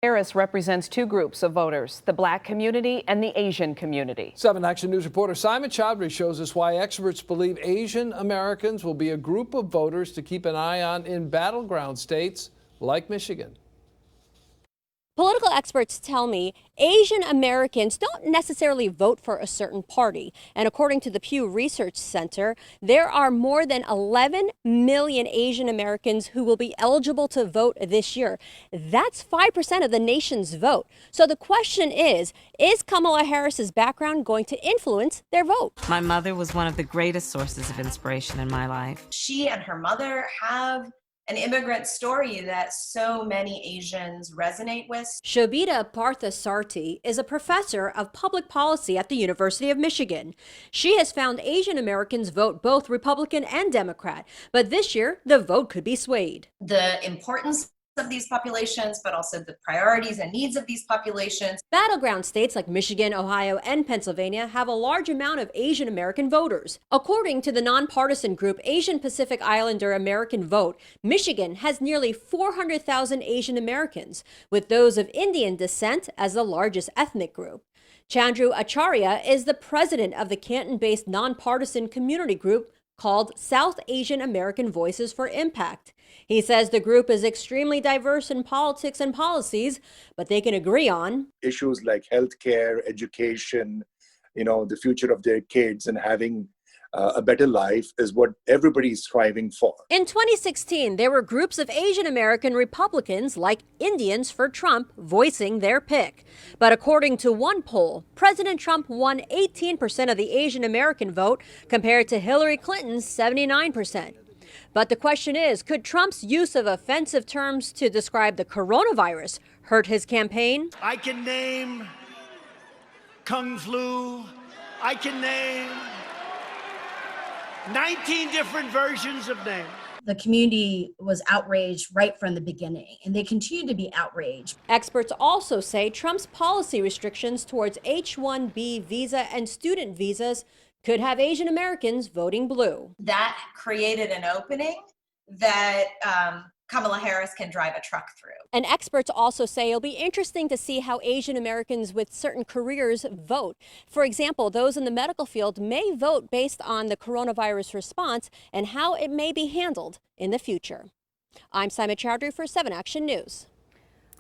Harris represents two groups of voters, the Black community and the Asian community. 7 Action News reporter Simon Chaudhry shows us why experts believe Asian Americans will be a group of voters to keep an eye on in battleground states like Michigan. Political experts tell me Asian Americans don't necessarily vote for a certain party. And according to the Pew Research Center, there are more than 11 million Asian Americans who will be eligible to vote this year. That's 5% of the nation's vote. So the question is Kamala Harris's background going to influence their vote? My mother was one of the greatest sources of inspiration in my life. She and her mother have an immigrant story that so many Asians resonate with. Shobita Parthasarthi is a professor of public policy at the University of Michigan. She has found Asian Americans vote both Republican and Democrat, but this year the vote could be swayed. The importance of these populations, but also the priorities and needs of these populations. Battleground states like Michigan, Ohio, and Pennsylvania have a large amount of Asian American voters. According to the nonpartisan group Asian Pacific Islander American Vote, Michigan has nearly 400,000 Asian Americans, with those of Indian descent as the largest ethnic group. Chandru Acharya is the president of the Canton-based nonpartisan community group called South Asian American Voices for Impact. He says the group is extremely diverse in politics and policies, but they can agree on issues like healthcare, education, the future of their kids and having a better life is what everybody's striving for. In 2016, there were groups of Asian American Republicans like Indians for Trump voicing their pick. But according to one poll, President Trump won 18% of the Asian American vote compared to Hillary Clinton's 79%. But the question is, could Trump's use of offensive terms to describe the coronavirus hurt his campaign? I can name Kung Flu. I can name 19 different versions of names. The community was outraged right from the beginning, and they continue to be outraged. Experts also say Trump's policy restrictions towards H-1B visa and student visas could have Asian Americans voting blue. That created an opening that Kamala Harris can drive a truck through. And experts also say it'll be interesting to see how Asian Americans with certain careers vote. For example, those in the medical field may vote based on the coronavirus response and how it may be handled in the future. I'm Simon Chaudhry for 7 Action News.